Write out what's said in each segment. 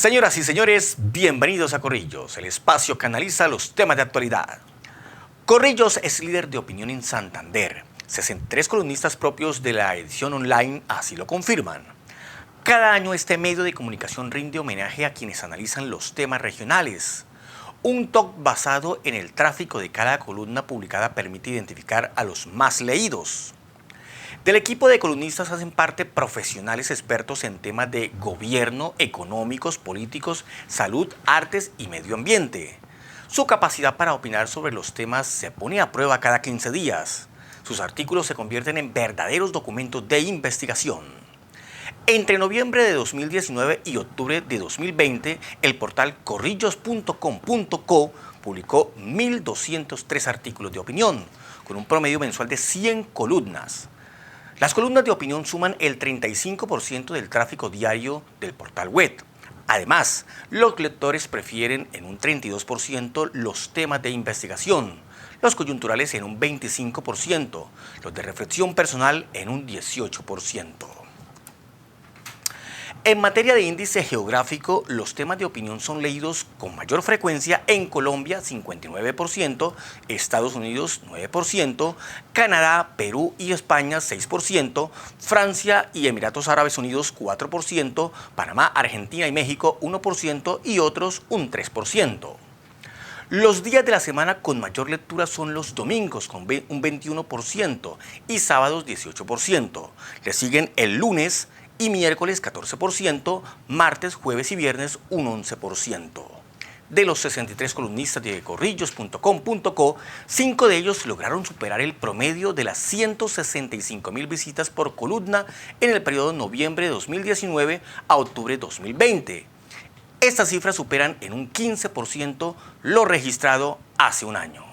Señoras y señores, bienvenidos a Corrillos, el espacio que analiza los temas de actualidad. Corrillos es líder de opinión en Santander. 63 columnistas propios de la edición online así lo confirman. Cada año este medio de comunicación rinde homenaje a quienes analizan los temas regionales. Un talk basado en el tráfico de cada columna publicada permite identificar a los más leídos. Del equipo de columnistas hacen parte profesionales expertos en temas de gobierno, económicos, políticos, salud, artes y medio ambiente. Su capacidad para opinar sobre los temas se pone a prueba cada 15 días. Sus artículos se convierten en verdaderos documentos de investigación. Entre noviembre de 2019 y octubre de 2020, el portal corrillos.com.co publicó 1.203 artículos de opinión, con un promedio mensual de 100 columnas. Las columnas de opinión suman el 35% del tráfico diario del portal web. Además, los lectores prefieren en un 32% los temas de investigación, los coyunturales en un 25%, los de reflexión personal en un 18%. En materia de índice geográfico, los temas de opinión son leídos con mayor frecuencia en Colombia, 59%, Estados Unidos, 9%, Canadá, Perú y España, 6%, Francia y Emiratos Árabes Unidos, 4%, Panamá, Argentina y México, 1% y otros, un 3%. Los días de la semana con mayor lectura son los domingos, con un 21%, y sábados, 18%. Le siguen el lunes y miércoles 14%, martes, jueves y viernes un 11%. De los 63 columnistas de corrillos.com.co, 5 de ellos lograron superar el promedio de las 165.000 visitas por columna en el periodo de noviembre de 2019 a octubre de 2020. Estas cifras superan en un 15% lo registrado hace un año.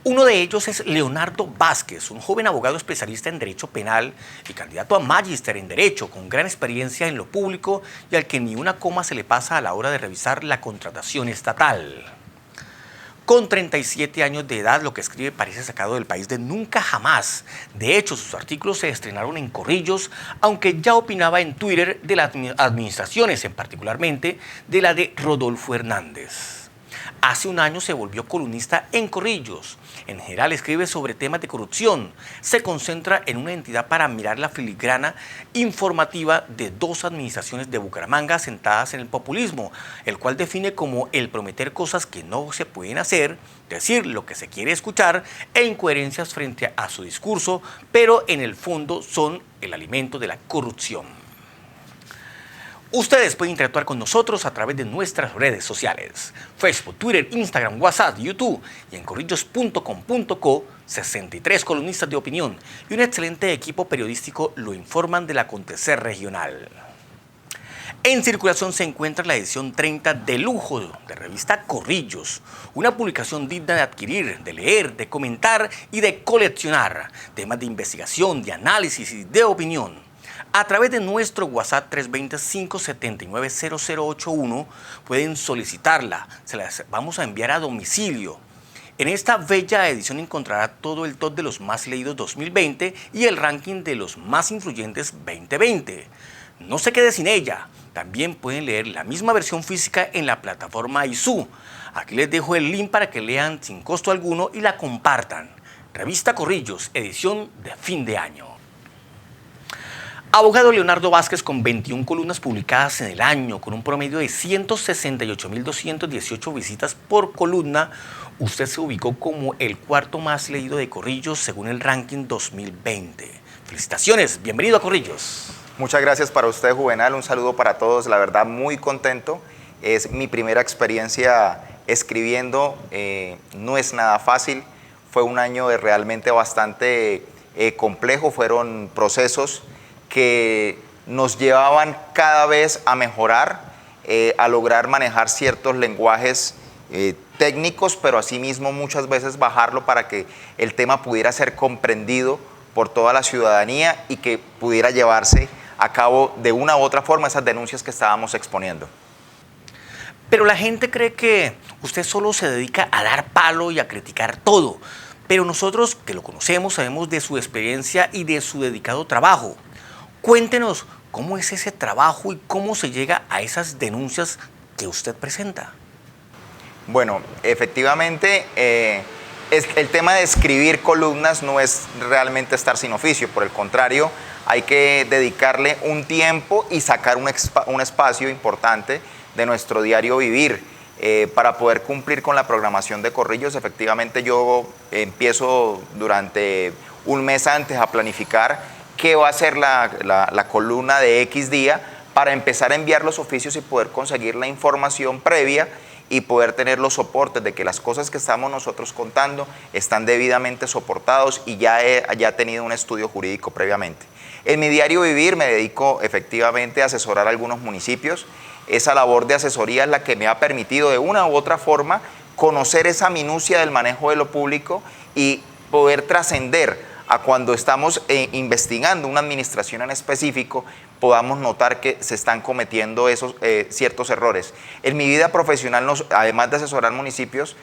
Uno de ellos es Leonardo Vázquez, un joven abogado especialista en Derecho Penal y candidato a magíster en Derecho, con gran experiencia en lo público y al que ni una coma se le pasa a la hora de revisar la contratación estatal. Con 37 años de edad, lo que escribe parece sacado del país de nunca jamás. De hecho, sus artículos se estrenaron en Corrillos, aunque ya opinaba en Twitter de las administraciones, en particularmente de la de Rodolfo Hernández. Hace un año se volvió columnista en Corrillos. En general escribe sobre temas de corrupción. Se concentra en una entidad para mirar la filigrana informativa de 2 administraciones de Bucaramanga sentadas en el populismo, el cual define como el prometer cosas que no se pueden hacer, decir lo que se quiere escuchar e incoherencias frente a su discurso, pero en el fondo son el alimento de la corrupción. Ustedes pueden interactuar con nosotros a través de nuestras redes sociales: Facebook, Twitter, Instagram, WhatsApp, YouTube y en corrillos.com.co. 63 columnistas de opinión y un excelente equipo periodístico lo informan del acontecer regional. En circulación se encuentra la edición 30 de lujo de revista Corrillos, una publicación digna de adquirir, de leer, de comentar y de coleccionar temas de investigación, de análisis y de opinión. A través de nuestro WhatsApp 320-579-0081 pueden solicitarla, se las vamos a enviar a domicilio. En esta bella edición encontrará todo el top de los más leídos 2020 y el ranking de los más influyentes 2020. No se quede sin ella, también pueden leer la misma versión física en la plataforma ISU. Aquí les dejo el link para que lean sin costo alguno y la compartan. Revista Corrillos, edición de fin de año. Abogado Leonardo Vázquez, con 21 columnas publicadas en el año, con un promedio de 168.218 visitas por columna, usted se ubicó como el 4º más leído de Corrillos según el ranking 2020. Felicitaciones, bienvenido a Corrillos. Muchas gracias para usted, Juvenal, un saludo para todos, la verdad muy contento. Es mi primera experiencia escribiendo, no es nada fácil, fue un año realmente bastante complejo, fueron procesos que nos llevaban cada vez a mejorar, a lograr manejar ciertos lenguajes técnicos, pero asimismo muchas veces bajarlo para que el tema pudiera ser comprendido por toda la ciudadanía y que pudiera llevarse a cabo de una u otra forma esas denuncias que estábamos exponiendo. Pero la gente cree que usted solo se dedica a dar palo y a criticar todo, pero nosotros que lo conocemos sabemos de su experiencia y de su dedicado trabajo. Cuéntenos ¿Cómo es ese trabajo y cómo se llega a esas denuncias que usted presenta? Bueno, efectivamente, el tema de escribir columnas no es realmente estar sin oficio, por el contrario, hay que dedicarle un tiempo y sacar un espacio importante de nuestro diario vivir para poder cumplir con la programación de Corrillos. Efectivamente, yo empiezo durante un mes antes a planificar qué va a ser la columna de X día para empezar a enviar los oficios y poder conseguir la información previa y poder tener los soportes de que las cosas que estamos nosotros contando están debidamente soportados y ya he tenido un estudio jurídico previamente. En mi diario vivir me dedico efectivamente a asesorar a algunos municipios. Esa labor de asesoría es la que me ha permitido de una u otra forma conocer esa minucia del manejo de lo público y poder trascender a cuando estamos investigando una administración en específico, podamos notar que se están cometiendo esos ciertos errores. En mi vida profesional, además de asesorar municipios,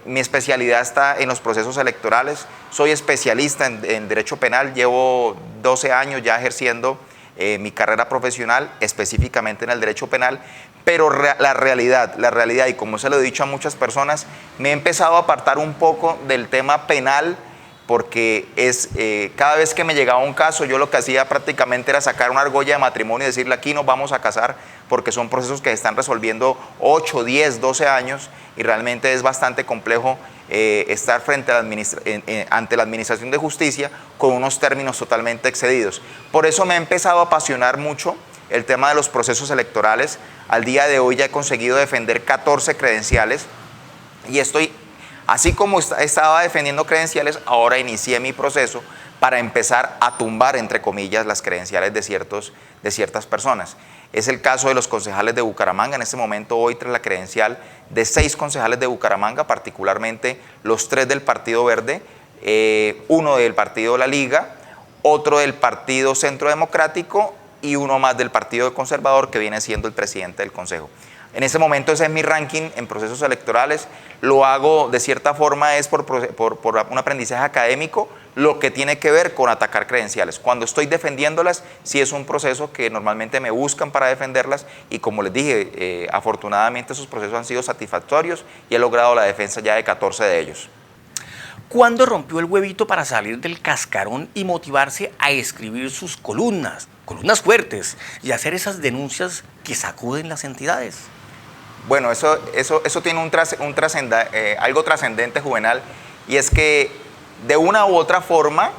mi especialidad está en los procesos electorales. Soy especialista en derecho penal, llevo 12 años ya ejerciendo mi carrera profesional, específicamente en el derecho penal, pero la realidad, y como se lo he dicho a muchas personas, me he empezado a apartar un poco del tema penal, porque cada vez que me llegaba un caso, yo lo que hacía prácticamente era sacar una argolla de matrimonio y decirle aquí nos vamos a casar, porque son procesos que se están resolviendo 8, 10, 12 años y realmente es bastante complejo estar ante la Administración de Justicia con unos términos totalmente excedidos. Por eso me ha empezado a apasionar mucho el tema de los procesos electorales. Al día de hoy ya he conseguido defender 14 credenciales y así como estaba defendiendo credenciales, ahora inicié mi proceso para empezar a tumbar, entre comillas, las credenciales de ciertas personas. Es el caso de los concejales de Bucaramanga. En este momento, hoy tras la credencial de 6 concejales de Bucaramanga, particularmente los 3 del Partido Verde, uno del Partido La Liga, otro del Partido Centro Democrático y uno más del Partido Conservador, que viene siendo el presidente del Consejo. En ese momento ese es mi ranking en procesos electorales. Lo hago de cierta forma es por un aprendizaje académico, lo que tiene que ver con atacar credenciales. Cuando estoy defendiéndolas, sí es un proceso que normalmente me buscan para defenderlas y como les dije, afortunadamente esos procesos han sido satisfactorios y he logrado la defensa ya de 14 de ellos. ¿Cuándo rompió el huevito para salir del cascarón y motivarse a escribir sus columnas fuertes y hacer esas denuncias que sacuden las entidades? Bueno, eso tiene algo trascendente, Juvenal, y es que de una u otra forma,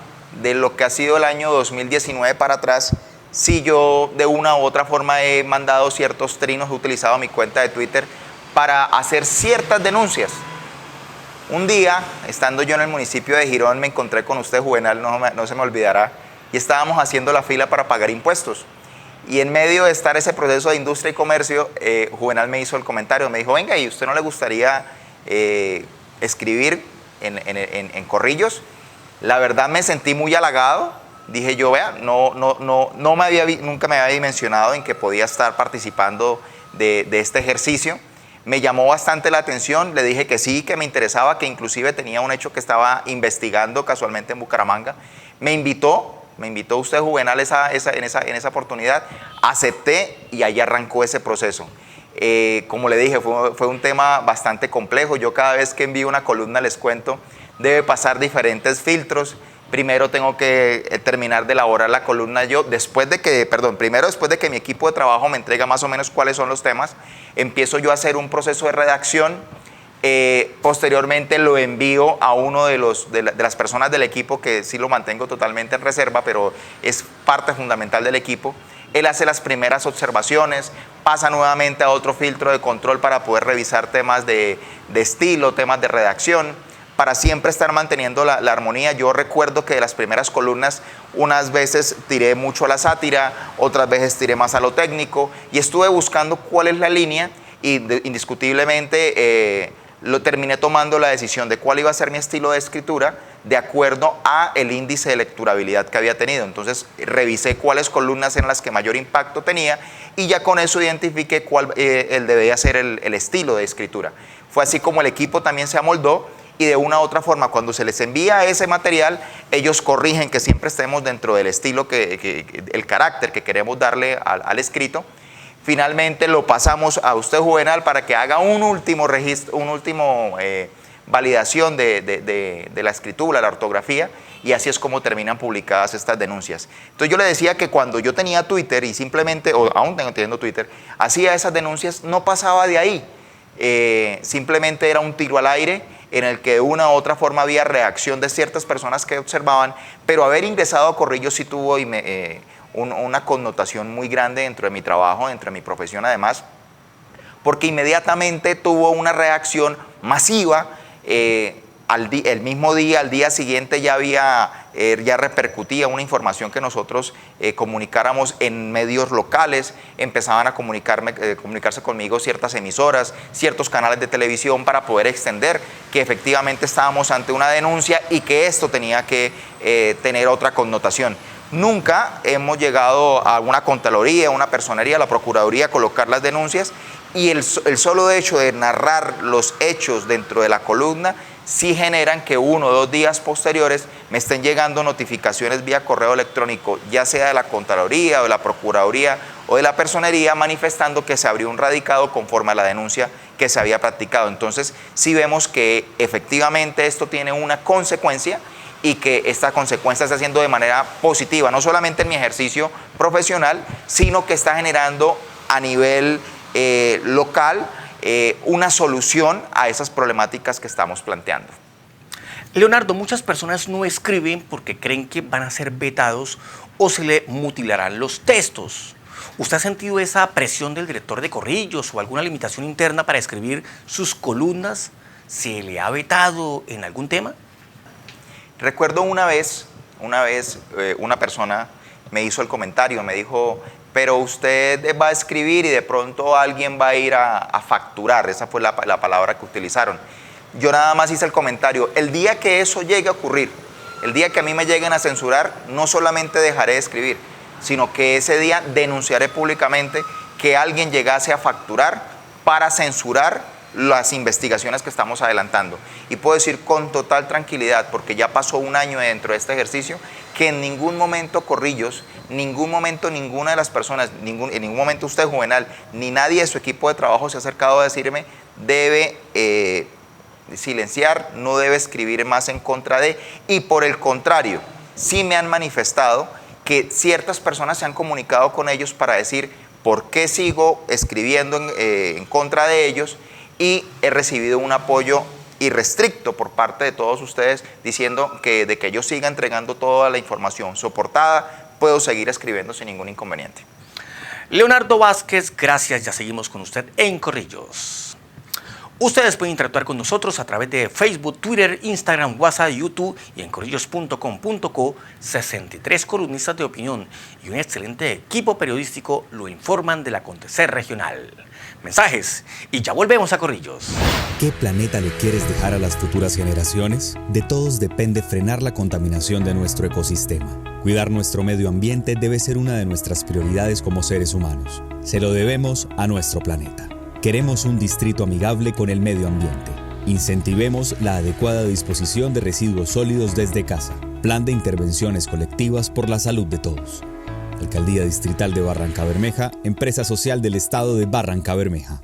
de lo que ha sido el año 2019 para atrás, sí yo de una u otra forma he mandado ciertos trinos, he utilizado mi cuenta de Twitter para hacer ciertas denuncias. Un día, estando yo en el municipio de Girón, me encontré con usted, Juvenal, no se me olvidará, y estábamos haciendo la fila para pagar impuestos. Y en medio de estar ese proceso de industria y comercio, Juvenal me hizo el comentario, me dijo, venga, ¿y usted no le gustaría escribir en Corrillos? La verdad me sentí muy halagado, dije yo, vea, nunca me había dimensionado en que podía estar participando de este ejercicio. Me llamó bastante la atención, le dije que sí, que me interesaba, que inclusive tenía un hecho que estaba investigando casualmente en Bucaramanga. Me invitó usted, Juvenal, en esa oportunidad, acepté y ahí arrancó ese proceso. Como le dije, fue un tema bastante complejo. Yo cada vez que envío una columna, les cuento, debe pasar diferentes filtros. Primero tengo que terminar de elaborar la columna yo, primero después de que mi equipo de trabajo me entrega más o menos cuáles son los temas, empiezo yo a hacer un proceso de redacción. Posteriormente lo envío a uno de las personas del equipo, que sí lo mantengo totalmente en reserva, pero es parte fundamental del equipo. Él hace las primeras observaciones, pasa nuevamente a otro filtro de control para poder revisar temas de estilo, temas de redacción, para siempre estar manteniendo la armonía. Yo recuerdo que de las primeras columnas, unas veces tiré mucho a la sátira, otras veces tiré más a lo técnico, y estuve buscando cuál es la línea, y indiscutiblemente lo terminé tomando la decisión de cuál iba a ser mi estilo de escritura de acuerdo a el índice de lecturabilidad que había tenido. Entonces revisé cuáles columnas eran las que mayor impacto tenía y ya con eso identifiqué cuál debía ser el estilo de escritura. Fue así como el equipo también se amoldó y de una u otra forma cuando se les envía ese material, ellos corrigen que siempre estemos dentro del estilo, el carácter que queremos darle al escrito. Finalmente lo pasamos a usted, Juvenal, para que haga un último registro, validación de la escritura, la ortografía, y así es como terminan publicadas estas denuncias. Entonces yo le decía que cuando yo tenía Twitter y simplemente, o aún tengo teniendo Twitter, hacía esas denuncias, no pasaba de ahí. Simplemente era un tiro al aire en el que de una u otra forma había reacción de ciertas personas que observaban, pero haber ingresado a Corrillos sí tuvo una connotación muy grande dentro de mi trabajo, dentro de mi profesión además, porque inmediatamente tuvo una reacción masiva. El mismo día, al día siguiente ya repercutía una información que nosotros comunicáramos en medios locales, empezaban a comunicarse conmigo ciertas emisoras, ciertos canales de televisión para poder extender que efectivamente estábamos ante una denuncia y que esto tenía que tener otra connotación. Nunca hemos llegado a una Contraloría, una Personería, a la Procuraduría a colocar las denuncias, y el solo hecho de narrar los hechos dentro de la columna sí generan que 1 o 2 días posteriores me estén llegando notificaciones vía correo electrónico, ya sea de la Contraloría o de la Procuraduría o de la Personería, manifestando que se abrió un radicado conforme a la denuncia que se había practicado. Entonces sí vemos que efectivamente esto tiene una consecuencia, y que esta consecuencia está haciendo de manera positiva, no solamente en mi ejercicio profesional, sino que está generando a nivel local una solución a esas problemáticas que estamos planteando. Leonardo, muchas personas no escriben porque creen que van a ser vetados o se le mutilarán los textos. ¿Usted ha sentido esa presión del director de Corrillos o alguna limitación interna para escribir sus columnas? ¿Se le ha vetado en algún tema? Recuerdo una vez una persona me hizo el comentario, me dijo: pero usted va a escribir y de pronto alguien va a ir a facturar. Esa fue la palabra que utilizaron. Yo nada más hice el comentario: el día que eso llegue a ocurrir, el día que a mí me lleguen a censurar, no solamente dejaré de escribir, sino que ese día denunciaré públicamente que alguien llegase a facturar para censurar las investigaciones que estamos adelantando. Y puedo decir con total tranquilidad, porque ya pasó un año dentro de este ejercicio, que en ningún momento Corrillos, ningún momento ninguna de las personas, en ningún momento usted, Juvenal, ni nadie de su equipo de trabajo se ha acercado a decirme: debe silenciar, no debe escribir más en contra de. Y por el contrario, sí me han manifestado que ciertas personas se han comunicado con ellos para decir por qué sigo escribiendo en contra de ellos, y he recibido un apoyo irrestricto por parte de todos ustedes diciendo que de que yo siga entregando toda la información soportada, puedo seguir escribiendo sin ningún inconveniente. Leonardo Vázquez, gracias. Ya seguimos con usted en Corrillos. Ustedes pueden interactuar con nosotros a través de Facebook, Twitter, Instagram, WhatsApp, YouTube y en corrillos.com.co. 63 columnistas de opinión y un excelente equipo periodístico lo informan del acontecer regional. Mensajes y ya volvemos a Corrillos. ¿Qué planeta le quieres dejar a las futuras generaciones? De todos depende frenar la contaminación de nuestro ecosistema. Cuidar nuestro medio ambiente debe ser una de nuestras prioridades como seres humanos. Se lo debemos a nuestro planeta. Queremos un distrito amigable con el medio ambiente. Incentivemos la adecuada disposición de residuos sólidos desde casa. Plan de intervenciones colectivas por la salud de todos. Alcaldía Distrital de Barrancabermeja, empresa social del Estado de Barrancabermeja.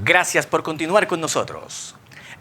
Gracias por continuar con nosotros.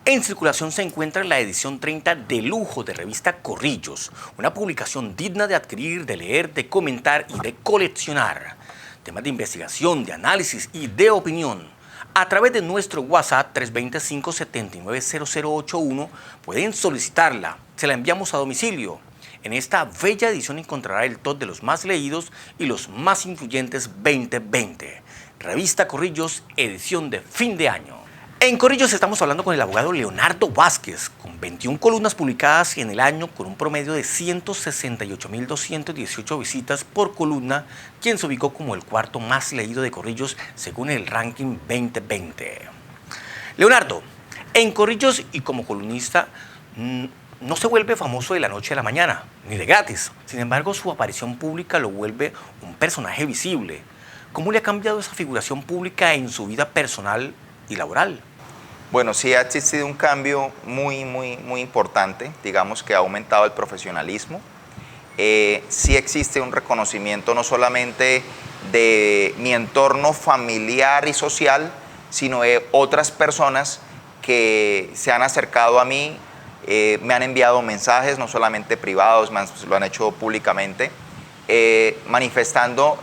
En circulación se encuentra la edición 30 de lujo de revista Corrillos, una publicación digna de adquirir, de leer, de comentar y de coleccionar. Temas de investigación, de análisis y de opinión. A través de nuestro WhatsApp 325-790081 pueden solicitarla, se la enviamos a domicilio. En esta bella edición encontrará el top de los más leídos y los más influyentes 2020. Revista Corrillos, edición de fin de año. En Corrillos estamos hablando con el abogado Leonardo Vázquez, con 21 columnas publicadas en el año con un promedio de 168.218 visitas por columna, quien se ubicó como el cuarto más leído de Corrillos según el ranking 2020. Leonardo, en Corrillos y como columnista no se vuelve famoso de la noche a la mañana, ni de gratis. Sin embargo, su aparición pública lo vuelve un personaje visible. ¿Cómo le ha cambiado esa figuración pública en su vida personal y laboral? Bueno, sí ha existido un cambio muy importante, digamos que ha aumentado el profesionalismo. Sí existe un reconocimiento no solamente de mi entorno familiar y social, sino de otras personas que se han acercado a mí, me han enviado mensajes, no solamente privados, lo han hecho públicamente, manifestando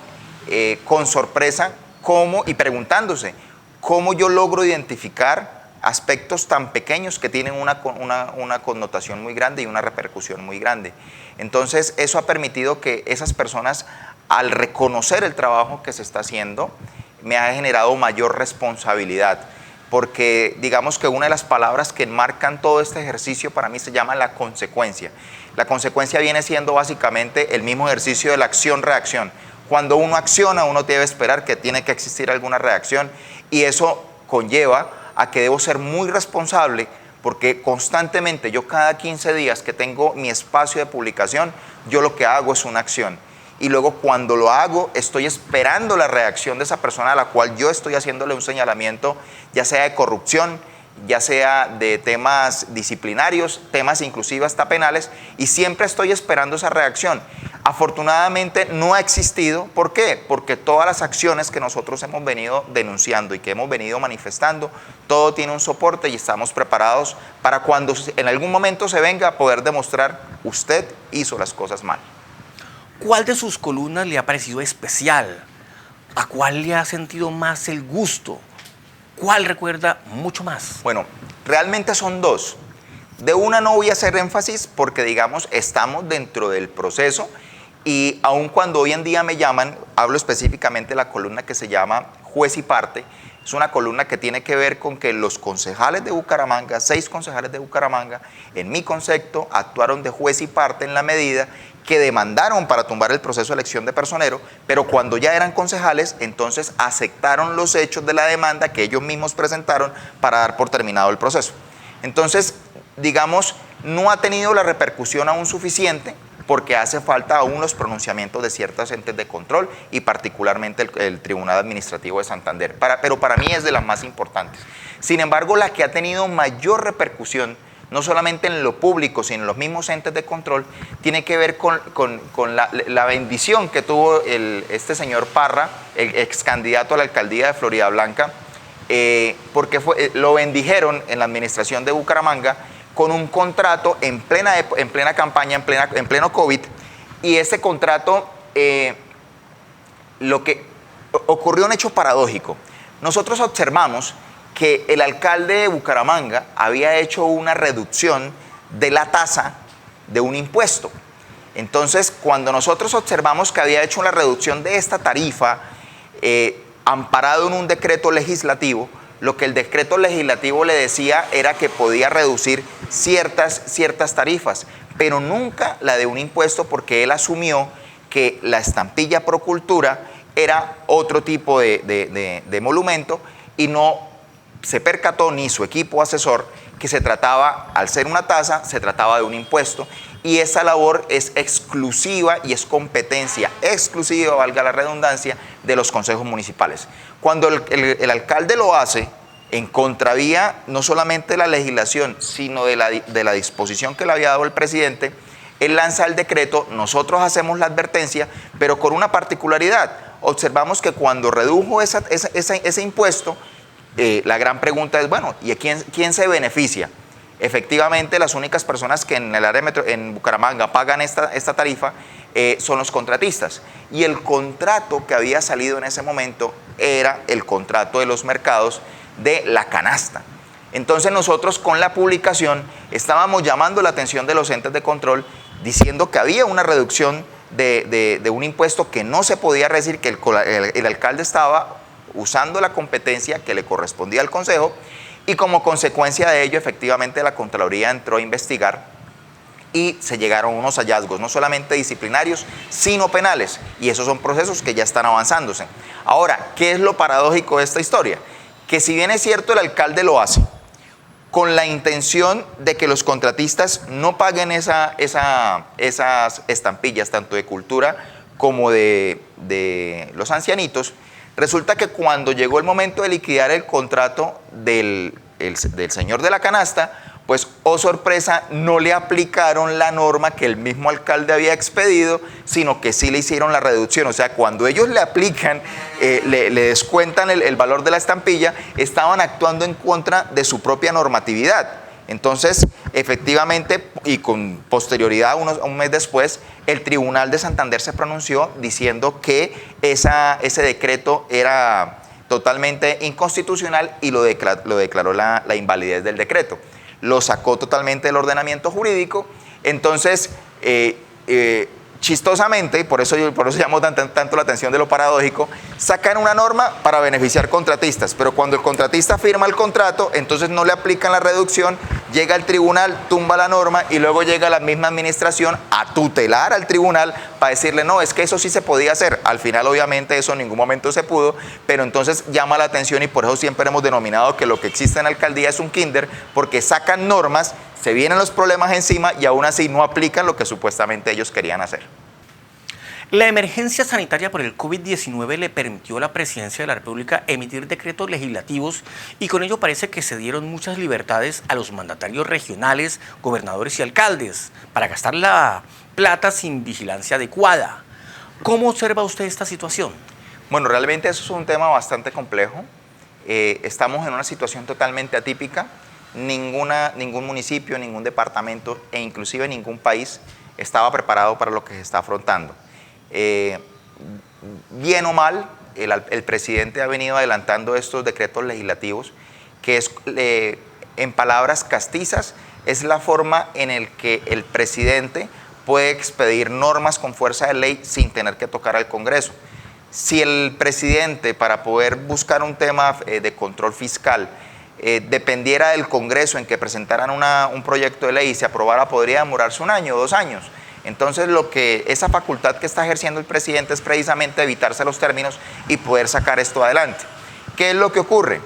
con sorpresa cómo y preguntándose cómo yo logro identificar aspectos tan pequeños que tienen una connotación muy grande y una repercusión muy grande. Entonces, eso ha permitido que esas personas, al reconocer el trabajo que se está haciendo, me ha generado mayor responsabilidad, porque digamos que una de las palabras que enmarcan todo este ejercicio para mí se llama la consecuencia. La consecuencia viene siendo básicamente el mismo ejercicio de la acción-reacción. Cuando uno acciona, uno debe esperar que tiene que existir alguna reacción, y eso conlleva a que debo ser muy responsable, porque constantemente, yo cada 15 días que tengo mi espacio de publicación, yo lo que hago es una acción. Y luego cuando lo hago, estoy esperando la reacción de esa persona a la cual yo estoy haciéndole un señalamiento, ya sea de corrupción, ya sea de temas disciplinarios, temas inclusive hasta penales, y siempre estoy esperando esa reacción. Afortunadamente no ha existido. ¿Por qué? Porque todas las acciones que nosotros hemos venido denunciando y que hemos venido manifestando, todo tiene un soporte y estamos preparados para cuando en algún momento se venga a poder demostrar usted hizo las cosas mal. ¿Cuál de sus columnas le ha parecido especial? ¿A cuál le ha sentido más el gusto? ¿Cuál recuerda mucho más? Bueno, realmente son dos. De una no voy a hacer énfasis porque, digamos, estamos dentro del proceso, y aun cuando hoy en día me llaman, hablo específicamente de la columna que se llama Juez y Parte. Es una columna que tiene que ver con que los concejales de Bucaramanga, 6 concejales de Bucaramanga, en mi concepto, actuaron de juez y parte en la medida que demandaron para tumbar el proceso de elección de personero, pero cuando ya eran concejales, entonces aceptaron los hechos de la demanda que ellos mismos presentaron para dar por terminado el proceso. Entonces, digamos, no ha tenido la repercusión aún suficiente, porque hace falta aún los pronunciamientos de ciertos entes de control y particularmente el Tribunal Administrativo de Santander, pero para mí es de las más importantes. Sin embargo, la que ha tenido mayor repercusión, no solamente en lo público, sino en los mismos entes de control, tiene que ver con la bendición que tuvo este señor Parra, el ex candidato a la alcaldía de Floridablanca, porque lo bendijeron en la administración de Bucaramanga con un contrato en plena campaña, en pleno COVID, y ese contrato, lo que ocurrió un hecho paradójico. Nosotros observamos que el alcalde de Bucaramanga había hecho una reducción de la tasa de un impuesto. Entonces, cuando nosotros observamos que había hecho una reducción de esta tarifa, amparado en un decreto legislativo, lo que el decreto legislativo le decía era que podía reducir ciertas tarifas, pero nunca la de un impuesto, porque él asumió que la estampilla Procultura era otro tipo de emolumento, y no se percató ni su equipo asesor que se trataba, al ser una tasa, se trataba de un impuesto, y esa labor es exclusiva y es competencia exclusiva, valga la redundancia, de los consejos municipales. Cuando el alcalde lo hace en contravía no solamente de la legislación, sino de la disposición que le había dado el presidente, él lanza el decreto, nosotros hacemos la advertencia, pero con una particularidad. Observamos que cuando redujo ese impuesto, la gran pregunta es, bueno, ¿y quién se beneficia? Efectivamente, las únicas personas que en el área en Bucaramanga pagan esta tarifa son los contratistas. Y el contrato que había salido en ese momento era el contrato de los mercados de la canasta. Entonces nosotros con la publicación estábamos llamando la atención de los entes de control diciendo que había una reducción de un impuesto que no se podía recibir, que el alcalde estaba usando la competencia que le correspondía al Consejo, y como consecuencia de ello, efectivamente, la Contraloría entró a investigar y se llegaron unos hallazgos, no solamente disciplinarios, sino penales, y esos son procesos que ya están avanzándose. Ahora, ¿qué es lo paradójico de esta historia? Que si bien es cierto, el alcalde lo hace con la intención de que los contratistas no paguen esas estampillas, tanto de cultura como de los ancianitos, resulta que cuando llegó el momento de liquidar el contrato del señor de la canasta, pues, oh sorpresa, no le aplicaron la norma que el mismo alcalde había expedido, sino que sí le hicieron la reducción. O sea, cuando ellos le aplican, le descuentan el valor de la estampilla, estaban actuando en contra de su propia normatividad. Entonces, efectivamente, y con posterioridad, un mes después, el Tribunal de Santander se pronunció diciendo que ese decreto era totalmente inconstitucional y lo declaró la invalidez del decreto. Lo sacó totalmente del ordenamiento jurídico. Entonces, chistosamente, y por eso llamó tanto la atención de lo paradójico, sacan una norma para beneficiar contratistas, pero cuando el contratista firma el contrato, entonces no le aplican la reducción, llega el tribunal, tumba la norma y luego llega la misma administración a tutelar al tribunal para decirle, no, es que eso sí se podía hacer. Al final, obviamente, eso en ningún momento se pudo, pero entonces llama la atención y por eso siempre hemos denominado que lo que existe en la alcaldía es un kinder, porque sacan normas, se vienen los problemas encima y aún así no aplican lo que supuestamente ellos querían hacer. La emergencia sanitaria por el COVID-19 le permitió a la Presidencia de la República emitir decretos legislativos y con ello parece que se dieron muchas libertades a los mandatarios regionales, gobernadores y alcaldes para gastar la plata sin vigilancia adecuada. ¿Cómo observa usted esta situación? Bueno, realmente eso es un tema bastante complejo. Estamos en una situación totalmente atípica. Ningún municipio, ningún departamento e inclusive ningún país estaba preparado para lo que se está afrontando. Bien o mal, el presidente ha venido adelantando estos decretos legislativos, que es, en palabras castizas, es la forma en el que el presidente puede expedir normas con fuerza de ley sin tener que tocar al Congreso. Si el presidente, para poder buscar un tema de control fiscal, dependiera del Congreso en que presentaran un proyecto de ley y se aprobara, podría demorarse 1 año o 2 años. Entonces, esa facultad que está ejerciendo el presidente es precisamente evitarse los términos y poder sacar esto adelante. ¿Qué es lo que ocurre?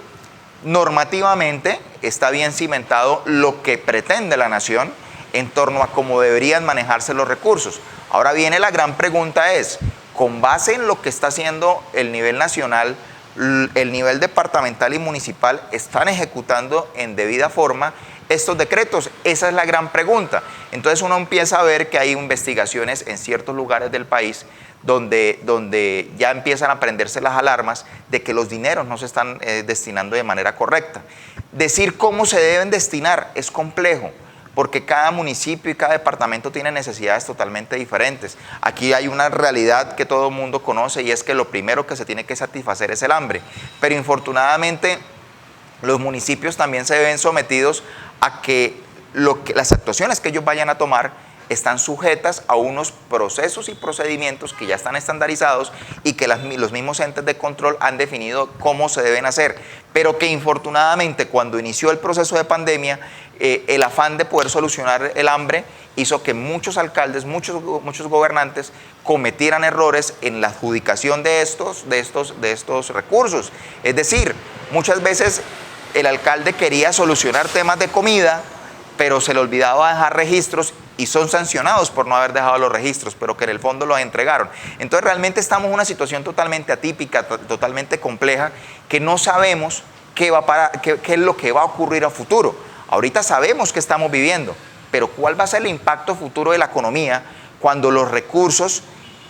Normativamente está bien cimentado lo que pretende la nación en torno a cómo deberían manejarse los recursos. Ahora viene la gran pregunta es, con base en lo que está haciendo el nivel nacional, el nivel departamental y municipal, ¿están ejecutando en debida forma estos decretos? Esa es la gran pregunta. Entonces uno empieza a ver que hay investigaciones en ciertos lugares del país donde ya empiezan a prenderse las alarmas de que los dineros no se están destinando de manera correcta. Decir cómo se deben destinar es complejo, porque cada municipio y cada departamento tiene necesidades totalmente diferentes. Aquí hay una realidad que todo el mundo conoce y es que lo primero que se tiene que satisfacer es el hambre. Pero infortunadamente los municipios también se ven sometidos a que las actuaciones que ellos vayan a tomar están sujetas a unos procesos y procedimientos que ya están estandarizados y que los mismos entes de control han definido cómo se deben hacer, pero que infortunadamente cuando inició el proceso de pandemia, el afán de poder solucionar el hambre hizo que muchos alcaldes, muchos gobernantes cometieran errores en la adjudicación de estos recursos. Es decir, muchas veces el alcalde quería solucionar temas de comida, pero se le olvidaba dejar registros y son sancionados por no haber dejado los registros, pero que en el fondo los entregaron. Entonces realmente estamos en una situación totalmente atípica, totalmente compleja, que no sabemos qué es lo que va a ocurrir a futuro. Ahorita sabemos que estamos viviendo, pero ¿cuál va a ser el impacto futuro de la economía cuando los recursos,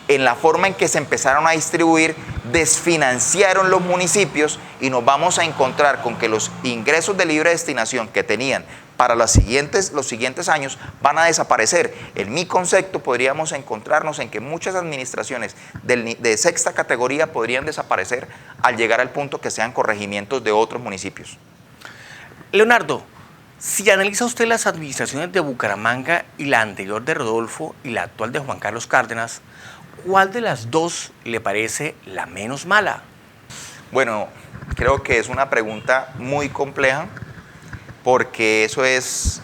en la forma en que se empezaron a distribuir, desfinanciaron los municipios y nos vamos a encontrar con que los ingresos de libre destinación que tenían para los siguientes años van a desaparecer. En mi concepto podríamos encontrarnos en que muchas administraciones de sexta categoría podrían desaparecer al llegar al punto que sean corregimientos de otros municipios. Leonardo, si analiza usted las administraciones de Bucaramanga y la anterior de Rodolfo y la actual de Juan Carlos Cárdenas, ¿cuál de las dos le parece la menos mala? Bueno, creo que es una pregunta muy compleja, porque eso es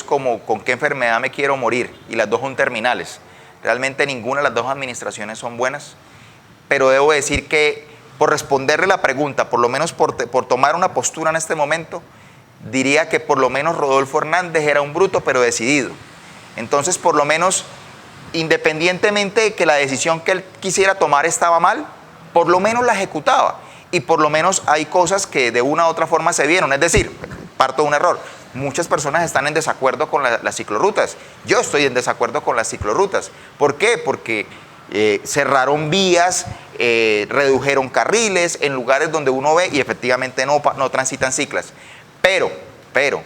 como con qué enfermedad me quiero morir, y las dos son terminales. Realmente ninguna de las dos administraciones son buenas, pero debo decir que por responderle la pregunta, por lo menos por tomar una postura en este momento, diría que por lo menos Rodolfo Hernández era un bruto pero decidido. Entonces, por lo menos, independientemente de que la decisión que él quisiera tomar estaba mal, por lo menos la ejecutaba, y por lo menos hay cosas que de una u otra forma se vieron. Es decir, parto de un error. Muchas personas están en desacuerdo con las ciclorrutas. Yo estoy en desacuerdo con las ciclorrutas. ¿Por qué? Porque cerraron vías, redujeron carriles en lugares donde uno ve y efectivamente no transitan ciclas. Pero,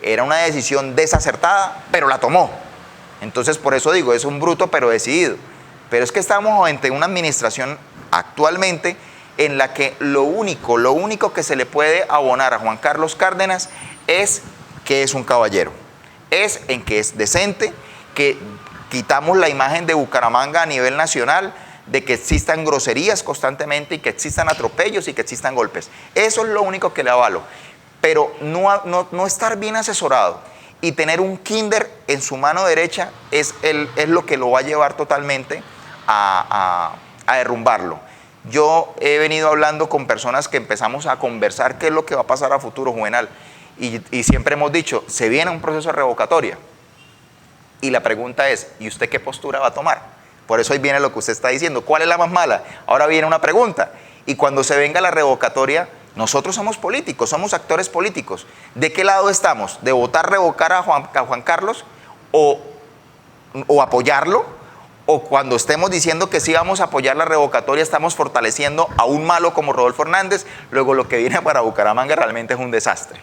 era una decisión desacertada, pero la tomó. Entonces, por eso digo, es un bruto pero decidido. Pero es que estamos ante una administración actualmente en la que lo único que se le puede abonar a Juan Carlos Cárdenas es que es un caballero, es en que es decente, que quitamos la imagen de Bucaramanga a nivel nacional, de que existan groserías constantemente y que existan atropellos y que existan golpes. Eso es lo único que le avalo. Pero no estar bien asesorado y tener un kinder en su mano derecha es lo que lo va a llevar totalmente a derrumbarlo. Yo he venido hablando con personas que empezamos a conversar qué es lo que va a pasar a futuro, Juvenal, y siempre hemos dicho, se viene un proceso de revocatoria. Y la pregunta es, ¿y usted qué postura va a tomar? Por eso ahí viene lo que usted está diciendo. ¿Cuál es la más mala? Ahora viene una pregunta. Y cuando se venga la revocatoria, nosotros somos políticos, somos actores políticos. ¿De qué lado estamos? ¿De votar revocar a Juan Carlos o apoyarlo? O cuando estemos diciendo que sí vamos a apoyar la revocatoria, estamos fortaleciendo a un malo como Rodolfo Hernández, luego lo que viene para Bucaramanga realmente es un desastre.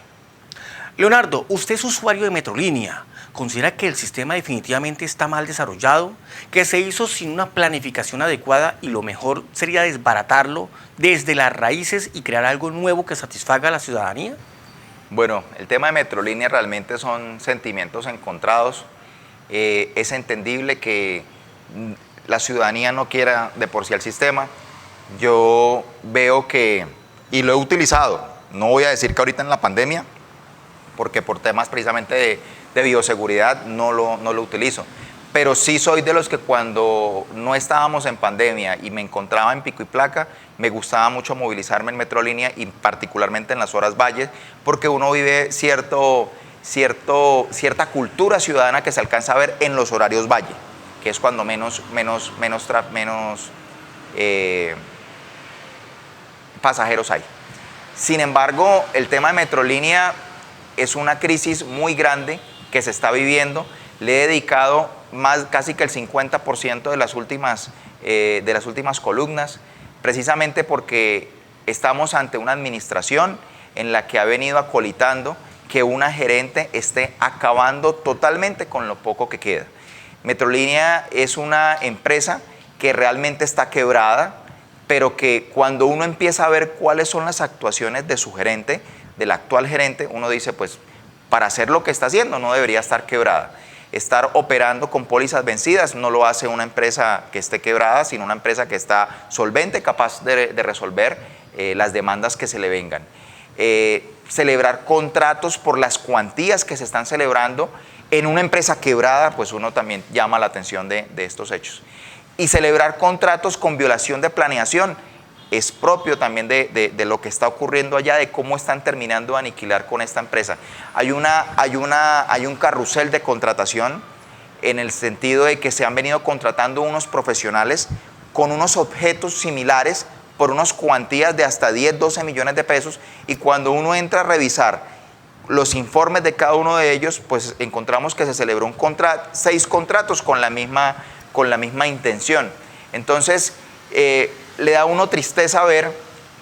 Leonardo, usted es usuario de Metrolínea. ¿Considera que el sistema definitivamente está mal desarrollado, que se hizo sin una planificación adecuada y lo mejor sería desbaratarlo desde las raíces y crear algo nuevo que satisfaga a la ciudadanía? Bueno, el tema de Metrolínea realmente son sentimientos encontrados. Es entendible que la ciudadanía no quiera de por sí el sistema. Yo veo que, y lo he utilizado, no voy a decir que ahorita en la pandemia, porque por temas precisamente de bioseguridad no lo utilizo, pero sí soy de los que cuando no estábamos en pandemia y me encontraba en pico y placa, me gustaba mucho movilizarme en Metrolínea y particularmente en las horas valle, porque uno vive cierta cultura ciudadana que se alcanza a ver en los horarios valle, que es cuando menos pasajeros hay. Sin embargo, el tema de Metrolínea es una crisis muy grande que se está viviendo. Le he dedicado casi que el 50% de las últimas columnas, precisamente porque estamos ante una administración en la que ha venido acolitando que una gerente esté acabando totalmente con lo poco que queda. Metrolínea es una empresa que realmente está quebrada, pero que cuando uno empieza a ver cuáles son las actuaciones de su gerente, del actual gerente, uno dice, pues, para hacer lo que está haciendo no debería estar quebrada. Estar operando con pólizas vencidas no lo hace una empresa que esté quebrada, sino una empresa que está solvente, capaz de resolver las demandas que se le vengan. Celebrar contratos por las cuantías que se están celebrando en una empresa quebrada, pues uno también llama la atención de estos hechos. Y celebrar contratos con violación de planeación es propio también de lo que está ocurriendo allá, de cómo están terminando de aniquilar con esta empresa. Hay un carrusel de contratación en el sentido de que se han venido contratando unos profesionales con unos objetos similares por unas cuantías de hasta 10, 12 millones de pesos, y cuando uno entra a revisar los informes de cada uno de ellos, pues encontramos que se celebró 6 contratos con la misma intención. Entonces, le da a uno tristeza ver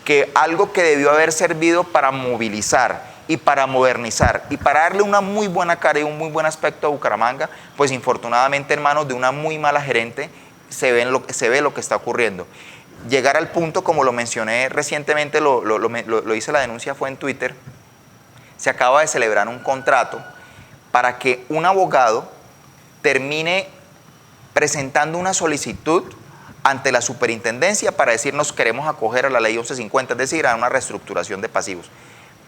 que algo que debió haber servido para movilizar y para modernizar y para darle una muy buena cara y un muy buen aspecto a Bucaramanga, pues infortunadamente en manos de una muy mala gerente se ve lo que está ocurriendo. Llegar al punto, como lo mencioné recientemente, lo hice la denuncia, fue en Twitter, se acaba de celebrar un contrato para que un abogado termine presentando una solicitud ante la superintendencia para decir nos queremos acoger a la ley 1150, es decir, a una reestructuración de pasivos.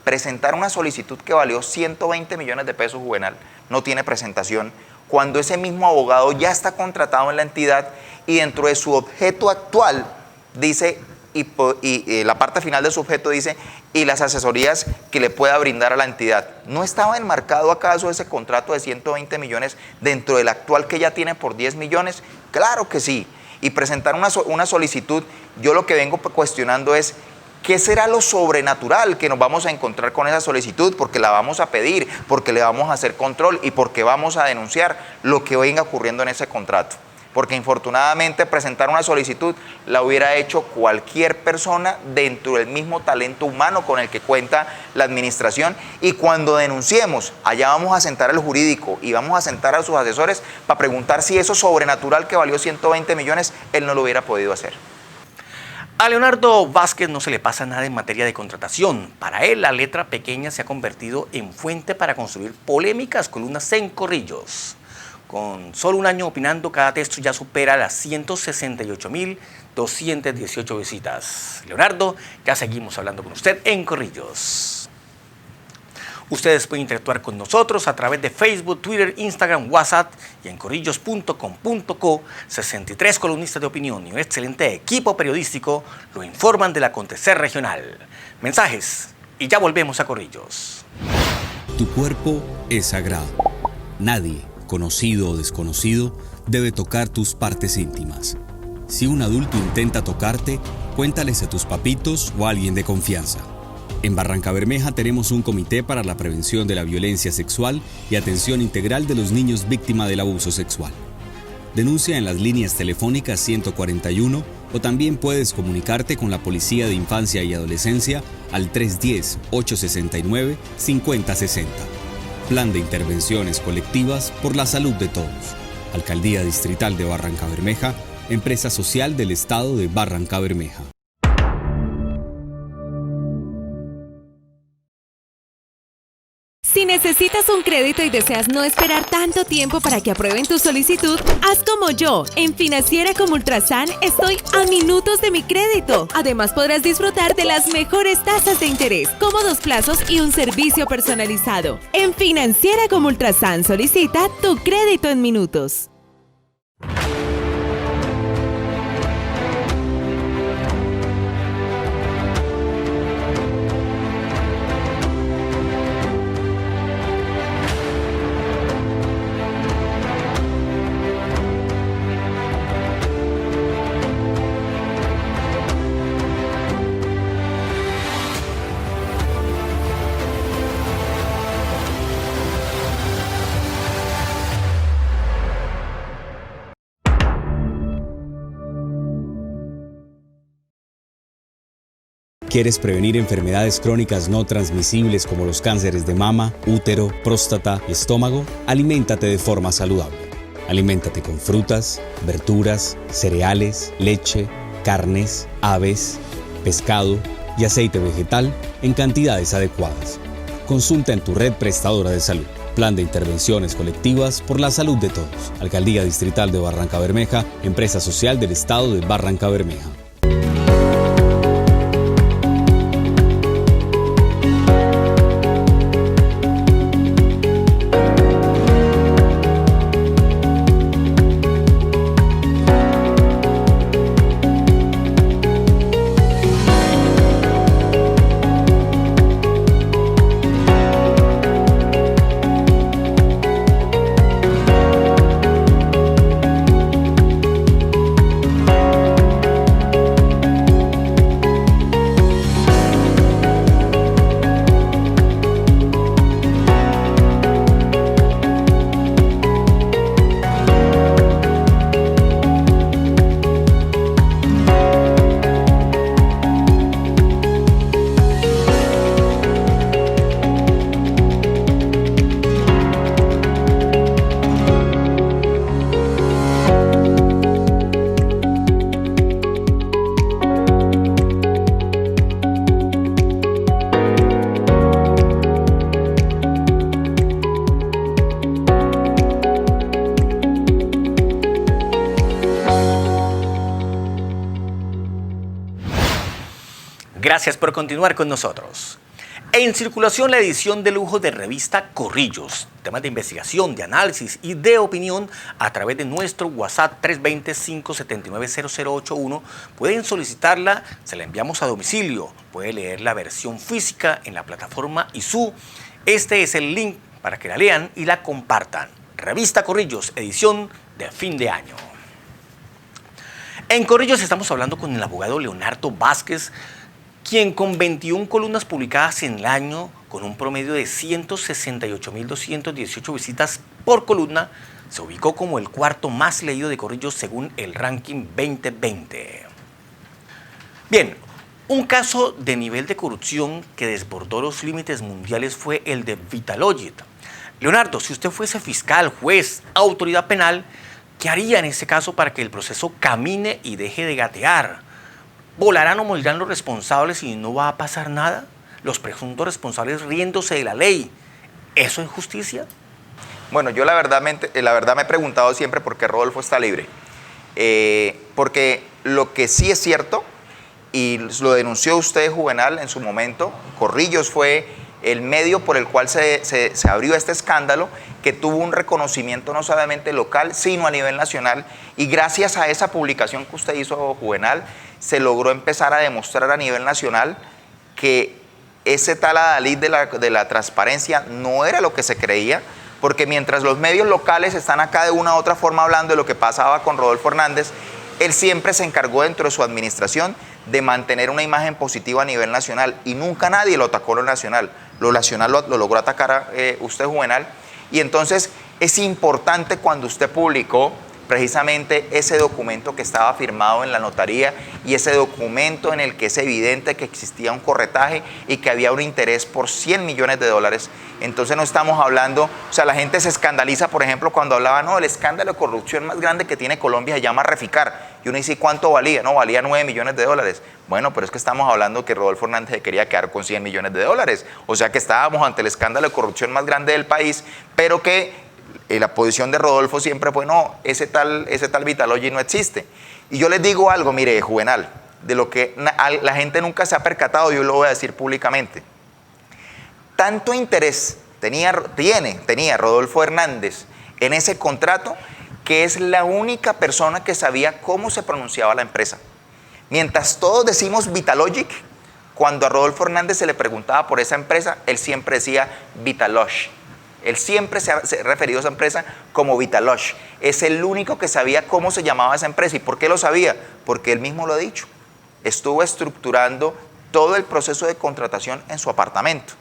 Presentar una solicitud que valió 120 millones de pesos, Juvenal, no tiene presentación, cuando ese mismo abogado ya está contratado en la entidad y dentro de su objeto actual dice, y la parte final de su objeto dice, y las asesorías que le pueda brindar a la entidad. ¿No estaba enmarcado acaso ese contrato de 120 millones dentro del actual que ya tiene por 10 millones? Claro que sí. Y presentar una solicitud, yo lo que vengo cuestionando es, ¿qué será lo sobrenatural que nos vamos a encontrar con esa solicitud? Porque la vamos a pedir, porque le vamos a hacer control y porque vamos a denunciar lo que venga ocurriendo en ese contrato. Porque infortunadamente presentar una solicitud la hubiera hecho cualquier persona dentro del mismo talento humano con el que cuenta la administración, y cuando denunciemos, allá vamos a sentar al jurídico y vamos a sentar a sus asesores para preguntar si eso sobrenatural que valió 120 millones, él no lo hubiera podido hacer. A Leonardo Vázquez no se le pasa nada en materia de contratación. Para él, la letra pequeña se ha convertido en fuente para construir polémicas columnas en Corrillos. Con solo un año opinando, cada texto ya supera las 168.218 visitas. Leonardo, ya seguimos hablando con usted en Corrillos. Ustedes pueden interactuar con nosotros a través de Facebook, Twitter, Instagram, WhatsApp y en corrillos.com.co. 63 columnistas de opinión y un excelente equipo periodístico lo informan del acontecer regional. Mensajes y ya volvemos a Corrillos. Tu cuerpo es sagrado. Nadie, conocido o desconocido, debe tocar tus partes íntimas. Si un adulto intenta tocarte, cuéntales a tus papitos o a alguien de confianza. En Barrancabermeja tenemos un comité para la prevención de la violencia sexual y atención integral de los niños víctimas del abuso sexual. Denuncia en las líneas telefónicas 141 o también puedes comunicarte con la Policía de Infancia y Adolescencia al 310-869-5060. Plan de intervenciones colectivas por la salud de todos. Alcaldía Distrital de Barrancabermeja, empresa social del Estado de Barrancabermeja. Si necesitas un crédito y deseas no esperar tanto tiempo para que aprueben tu solicitud, haz como yo. En Financiera como Ultrasan estoy a minutos de mi crédito. Además podrás disfrutar de las mejores tasas de interés, cómodos plazos y un servicio personalizado. En Financiera como Ultrasan solicita tu crédito en minutos. ¿Quieres prevenir enfermedades crónicas no transmisibles como los cánceres de mama, útero, próstata y estómago? Aliméntate de forma saludable. Aliméntate con frutas, verduras, cereales, leche, carnes, aves, pescado y aceite vegetal en cantidades adecuadas. Consulta en tu red prestadora de salud. Plan de intervenciones colectivas por la salud de todos. Alcaldía Distrital de Barrancabermeja, empresa social del Estado de Barrancabermeja. Gracias por continuar con nosotros. En circulación la edición de lujo de revista Corrillos, temas de investigación, de análisis y de opinión a través de nuestro WhatsApp 320-579-0081. Pueden solicitarla, se la enviamos a domicilio. Puede leer la versión física en la plataforma ISU. Este es el link para que la lean y la compartan. Revista Corrillos, edición de fin de año. En Corrillos estamos hablando con el abogado Leonardo Vázquez, quien con 21 columnas publicadas en el año, con un promedio de 168.218 visitas por columna, se ubicó como el cuarto más leído de Corrillos según el ranking 2020. Bien, un caso de nivel de corrupción que desbordó los límites mundiales fue el de Vitalogic. Leonardo, si usted fuese fiscal, juez, autoridad penal, ¿qué haría en este caso para que el proceso camine y deje de gatear? ¿Volarán o morirán los responsables y no va a pasar nada? Los presuntos responsables riéndose de la ley. ¿Eso es justicia? Bueno, yo la verdad me he preguntado siempre por qué Rodolfo está libre. Porque lo que sí es cierto, y lo denunció usted, Juvenal, en su momento, Corrillos fue el medio por el cual se abrió este escándalo, que tuvo un reconocimiento no solamente local, sino a nivel nacional, y gracias a esa publicación que usted hizo, Juvenal, se logró empezar a demostrar a nivel nacional que ese tal adalid de la transparencia no era lo que se creía, porque mientras los medios locales están acá de una u otra forma hablando de lo que pasaba con Rodolfo Hernández, él siempre se encargó dentro de su administración de mantener una imagen positiva a nivel nacional y nunca nadie lo atacó lo nacional. Lo nacional lo logró atacar usted, Juvenal, y entonces es importante cuando usted publicó precisamente ese documento que estaba firmado en la notaría y ese documento en el que es evidente que existía un corretaje y que había un interés por 100 millones de dólares. Entonces no estamos hablando, o sea, la gente se escandaliza, por ejemplo, cuando hablaba, no, el escándalo de corrupción más grande que tiene Colombia se llama Reficar. Y uno dice, ¿cuánto valía? No, valía 9 millones de dólares. Bueno, pero es que estamos hablando que Rodolfo Hernández se quería quedar con 100 millones de dólares. O sea que estábamos ante el escándalo de corrupción más grande del país, pero que la posición de Rodolfo siempre fue, no, ese tal Vitalogic no existe. Y yo les digo algo, mire, Juvenal, de lo que la gente nunca se ha percatado, yo lo voy a decir públicamente. Tanto interés tenía Rodolfo Hernández en ese contrato, que es la única persona que sabía cómo se pronunciaba la empresa. Mientras todos decimos Vitalogic, cuando a Rodolfo Hernández se le preguntaba por esa empresa, él siempre decía Vitalogic. Él siempre se ha referido a esa empresa como Vitalogic. Es el único que sabía cómo se llamaba esa empresa. ¿Y por qué lo sabía? Porque él mismo lo ha dicho. Estuvo estructurando todo el proceso de contratación en su apartamento.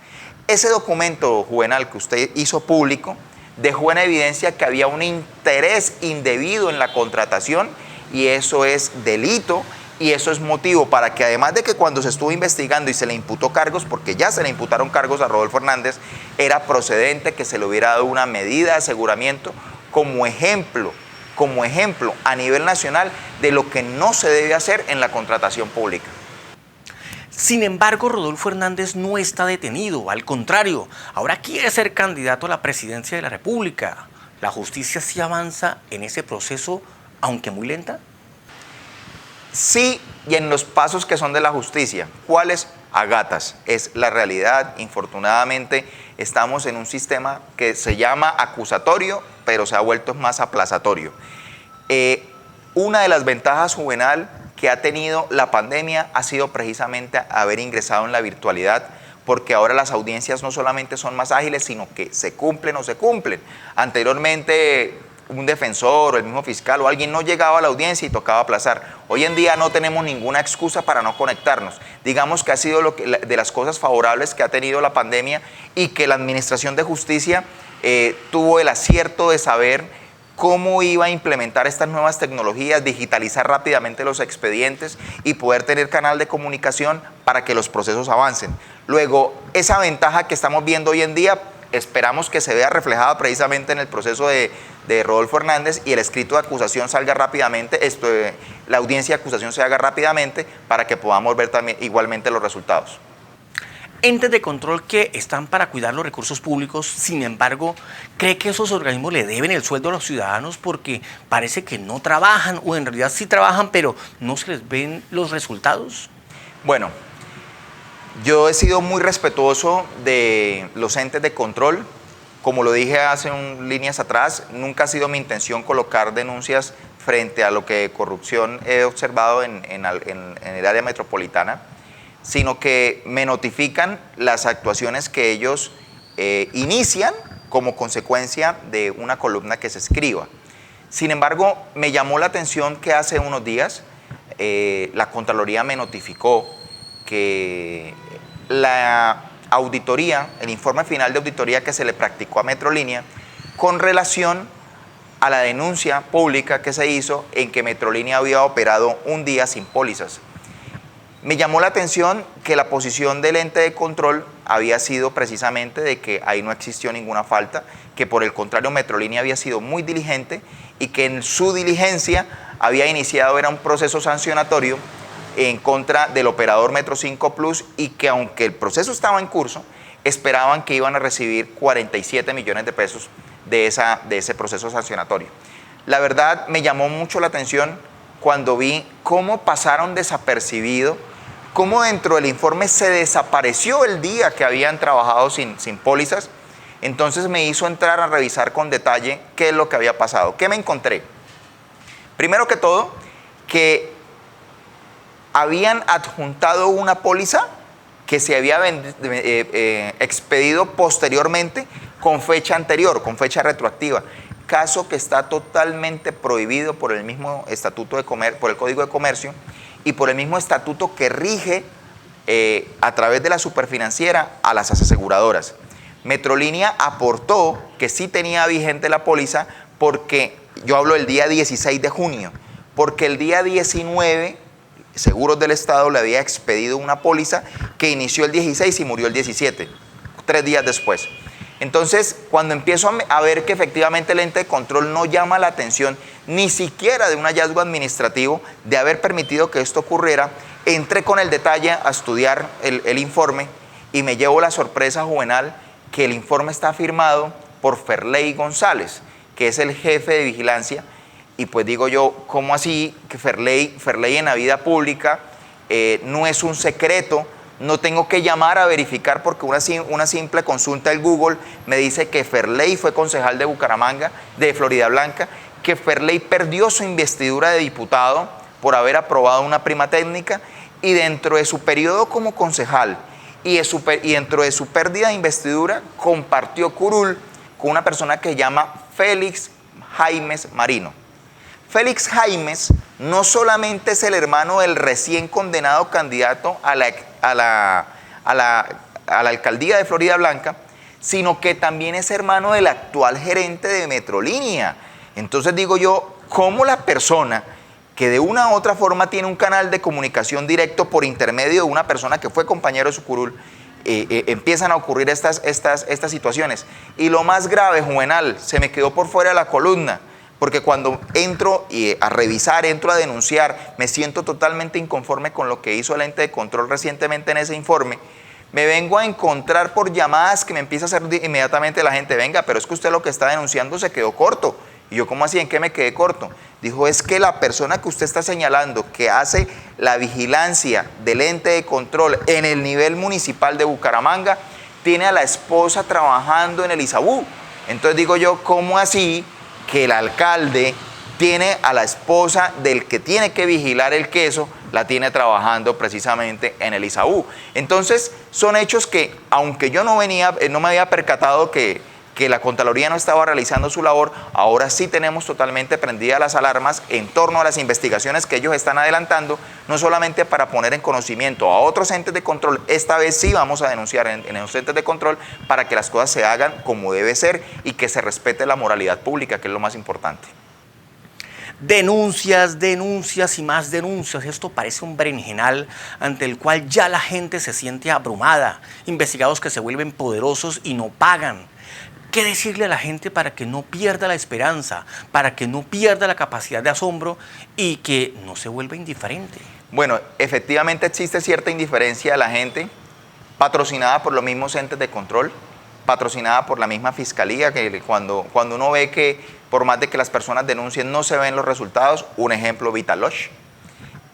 Ese documento, Juvenal, que usted hizo público, dejó en evidencia que había un interés indebido en la contratación y eso es delito. Y eso es motivo para que, además de que cuando se estuvo investigando y se le imputó cargos, porque ya se le imputaron cargos a Rodolfo Hernández, era procedente que se le hubiera dado una medida de aseguramiento como ejemplo a nivel nacional de lo que no se debe hacer en la contratación pública. Sin embargo, Rodolfo Hernández no está detenido, al contrario, ahora quiere ser candidato a la presidencia de la República. ¿La justicia sí avanza en ese proceso, aunque muy lenta? Sí, y en los pasos que son de la justicia. ¿Cuáles? A gatas. Es la realidad. Infortunadamente, estamos en un sistema que se llama acusatorio, pero se ha vuelto más aplazatorio. Una de las ventajas, Juvenal, que ha tenido la pandemia ha sido precisamente haber ingresado en la virtualidad, porque ahora las audiencias no solamente son más ágiles, sino que se cumplen o se cumplen. Anteriormente, un defensor o el mismo fiscal o alguien no llegaba a la audiencia y tocaba aplazar. Hoy en día no tenemos ninguna excusa para no conectarnos. Digamos que ha sido de las cosas favorables que ha tenido la pandemia y que la Administración de Justicia tuvo el acierto de saber cómo iba a implementar estas nuevas tecnologías, digitalizar rápidamente los expedientes y poder tener canal de comunicación para que los procesos avancen. Luego, esa ventaja que estamos viendo hoy en día, esperamos que se vea reflejada precisamente en el proceso de Rodolfo Hernández y el escrito de acusación salga rápidamente, la audiencia de acusación se haga rápidamente para que podamos ver también igualmente los resultados. Entes de control que están para cuidar los recursos públicos, sin embargo, ¿cree que esos organismos le deben el sueldo a los ciudadanos porque parece que no trabajan o en realidad sí trabajan pero no se les ven los resultados? Bueno, Yo he sido muy respetuoso de los entes de control. Como lo dije hace líneas atrás, nunca ha sido mi intención colocar denuncias frente a lo que corrupción he observado en el área metropolitana, sino que me notifican las actuaciones que ellos inician como consecuencia de una columna que se escriba. Sin embargo, me llamó la atención que hace unos días la Contraloría me notificó que la auditoría, el informe final de auditoría que se le practicó a Metrolínea con relación a la denuncia pública que se hizo en que Metrolínea había operado un día sin pólizas. Me llamó la atención que la posición del ente de control había sido precisamente de que ahí no existió ninguna falta, que por el contrario Metrolínea había sido muy diligente y que en su diligencia había iniciado un proceso sancionatorio en contra del operador Metro 5 Plus y que aunque el proceso estaba en curso, esperaban que iban a recibir 47 millones de pesos de ese proceso sancionatorio. La verdad me llamó mucho la atención cuando vi cómo pasaron desapercibido, cómo dentro del informe se desapareció el día que habían trabajado sin pólizas. Entonces me hizo entrar a revisar con detalle qué es lo que había pasado. ¿Qué me encontré? Primero que todo, que habían adjuntado una póliza que se había expedido posteriormente con fecha anterior, con fecha retroactiva, caso que está totalmente prohibido por el mismo Estatuto de Comercio, por el Código de Comercio y por el mismo estatuto que rige a través de la superfinanciera a las aseguradoras. Metrolínea aportó que sí tenía vigente la póliza porque, yo hablo del día 16 de junio, porque el día 19 Seguros del Estado le había expedido una póliza que inició el 16 y murió el 17, 3 días después. Entonces, cuando empiezo a ver que efectivamente el ente de control no llama la atención ni siquiera de un hallazgo administrativo de haber permitido que esto ocurriera, entré con el detalle a estudiar el informe y me llevo la sorpresa, Juvenal, que el informe está firmado por Ferley González, que es el jefe de vigilancia. Y pues digo yo, ¿cómo así que Ferley en la vida pública no es un secreto? No tengo que llamar a verificar porque una simple consulta del Google me dice que Ferley fue concejal de Bucaramanga, de Florida Blanca, que Ferley perdió su investidura de diputado por haber aprobado una prima técnica y dentro de su periodo como concejal y dentro de su pérdida de investidura compartió curul con una persona que se llama Félix Jaimes Marino. Félix Jaimes no solamente es el hermano del recién condenado candidato a la alcaldía de Florida Blanca, sino que también es hermano del actual gerente de Metrolínea. Entonces digo yo, ¿cómo la persona que de una u otra forma tiene un canal de comunicación directo por intermedio de una persona que fue compañero de su curul, empiezan a ocurrir estas situaciones? Y lo más grave, Juvenal, se me quedó por fuera de la columna, porque cuando entro a revisar, entro a denunciar, me siento totalmente inconforme con lo que hizo el ente de control recientemente en ese informe, me vengo a encontrar por llamadas que me empieza a hacer inmediatamente la gente, venga, pero es que usted lo que está denunciando se quedó corto. Y yo, ¿cómo así? ¿En qué me quedé corto? Dijo, es que la persona que usted está señalando que hace la vigilancia del ente de control en el nivel municipal de Bucaramanga, tiene a la esposa trabajando en el Isabú. Entonces digo yo, ¿cómo así que el alcalde tiene a la esposa del que tiene que vigilar el queso, la tiene trabajando precisamente en el Isabú? Entonces son hechos que, aunque yo no me había percatado que la Contraloría no estaba realizando su labor, ahora sí tenemos totalmente prendidas las alarmas en torno a las investigaciones que ellos están adelantando, no solamente para poner en conocimiento a otros entes de control, esta vez sí vamos a denunciar en los entes de control para que las cosas se hagan como debe ser y que se respete la moralidad pública, que es lo más importante. Denuncias, denuncias y más denuncias. Esto parece un berenjenal ante el cual ya la gente se siente abrumada. Investigados que se vuelven poderosos y no pagan. ¿Qué decirle a la gente para que no pierda la esperanza, para que no pierda la capacidad de asombro y que no se vuelva indiferente? Bueno, efectivamente existe cierta indiferencia de la gente, patrocinada por los mismos entes de control, patrocinada por la misma fiscalía, que cuando uno ve que por más de que las personas denuncien no se ven los resultados, un ejemplo, Vitalosh.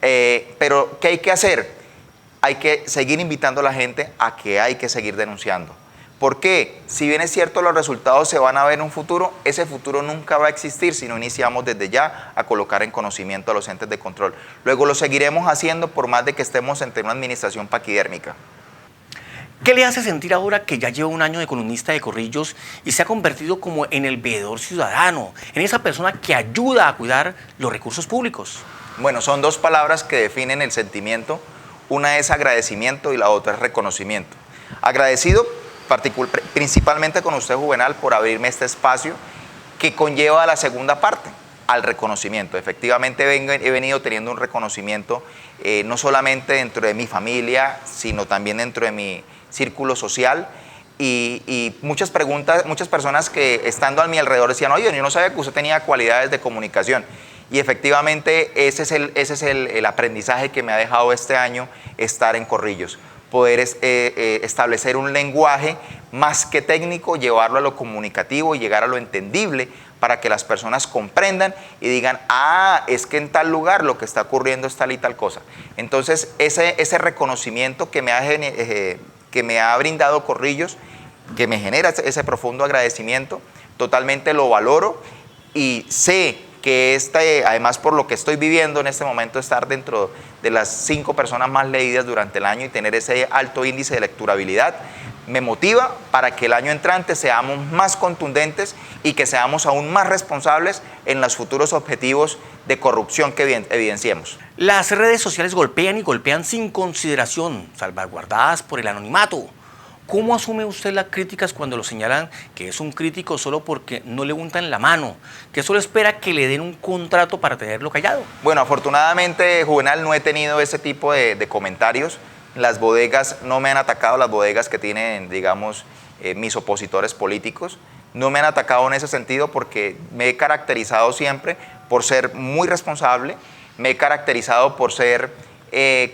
Pero ¿qué hay que hacer? hay que seguir invitando a la gente a que hay que seguir denunciando. ¿Por qué? Si bien es cierto los resultados se van a ver en un futuro, ese futuro nunca va a existir si no iniciamos desde ya a colocar en conocimiento a los entes de control. Luego lo seguiremos haciendo por más de que estemos entre una administración paquidérmica. ¿Qué le hace sentir ahora que ya lleva un año de columnista de Corrillos y se ha convertido como en el veedor ciudadano, en esa persona que ayuda a cuidar los recursos públicos? Bueno, son dos palabras que definen el sentimiento. Una es agradecimiento y la otra es reconocimiento. Agradecido principalmente con usted, Juvenal, por abrirme este espacio que conlleva la segunda parte, al reconocimiento. Efectivamente he venido teniendo un reconocimiento no solamente dentro de mi familia, sino también dentro de mi círculo social y muchas personas que estando a mi alrededor decían, oye, yo no sabía que usted tenía cualidades de comunicación. Y efectivamente ese es el aprendizaje que me ha dejado este año estar en Corrillos. Poder establecer un lenguaje más que técnico, llevarlo a lo comunicativo y llegar a lo entendible para que las personas comprendan y digan, ah, es que en tal lugar lo que está ocurriendo es tal y tal cosa. Entonces, ese reconocimiento que me ha brindado Corrillos, que me genera ese profundo agradecimiento, totalmente lo valoro y sé que además por lo que estoy viviendo en este momento, estar dentro de las 5 personas más leídas durante el año y tener ese alto índice de lecturabilidad, me motiva para que el año entrante seamos más contundentes y que seamos aún más responsables en los futuros objetivos de corrupción que evidenciemos. Las redes sociales golpean y golpean sin consideración, salvaguardadas por el anonimato. ¿Cómo asume usted las críticas cuando lo señalan que es un crítico solo porque no le untan la mano, que solo espera que le den un contrato para tenerlo callado? Bueno, afortunadamente, Juvenal, no he tenido ese tipo de comentarios. Las bodegas no me han atacado, las bodegas que tienen, digamos, mis opositores políticos. No me han atacado en ese sentido porque me he caracterizado siempre por ser muy responsable, me he caracterizado por ser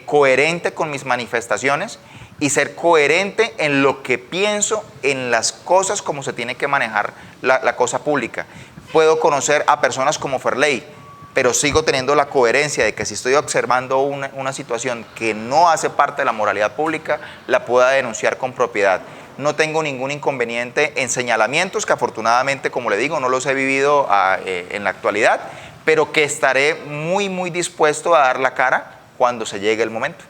coherente con mis manifestaciones y ser coherente en lo que pienso, en las cosas como se tiene que manejar la cosa pública. Puedo conocer a personas como Ferley, pero sigo teniendo la coherencia de que si estoy observando una situación que no hace parte de la moralidad pública, la pueda denunciar con propiedad. No tengo ningún inconveniente en señalamientos que afortunadamente, como le digo, no los he vivido en la actualidad, pero que estaré muy dispuesto a dar la cara cuando se llegue el momento.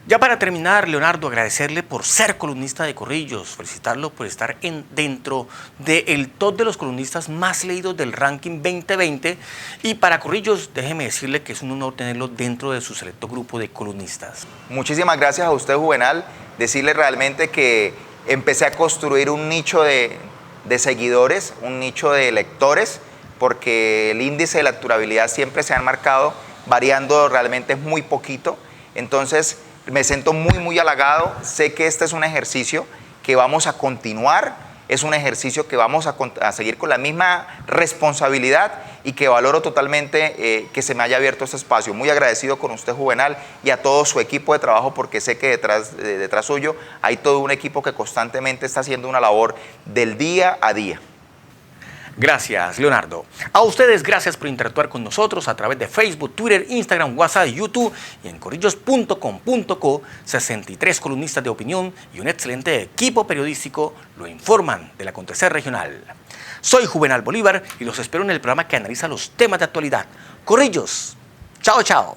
Ya para terminar, Leonardo, agradecerle por ser columnista de Corrillos, felicitarlo por estar dentro del top de los columnistas más leídos del ranking 2020 y para Corrillos, déjeme decirle que es un honor tenerlo dentro de su selecto grupo de columnistas. Muchísimas gracias a usted, Juvenal, decirle realmente que empecé a construir un nicho de seguidores, un nicho de lectores, porque el índice de lecturabilidad siempre se han marcado, variando realmente es muy poquito, entonces me siento muy halagado, sé que este es un ejercicio que vamos a continuar, es un ejercicio que vamos a seguir con la misma responsabilidad y que valoro totalmente que se me haya abierto este espacio. Muy agradecido con usted, Juvenal, y a todo su equipo de trabajo porque sé que detrás suyo hay todo un equipo que constantemente está haciendo una labor del día a día. Gracias, Leonardo. A ustedes, gracias por interactuar con nosotros a través de Facebook, Twitter, Instagram, WhatsApp, YouTube y en corrillos.com.co. 63 columnistas de opinión y un excelente equipo periodístico lo informan del acontecer regional. Soy Juvenal Bolívar y los espero en el programa que analiza los temas de actualidad. Corrillos, chao.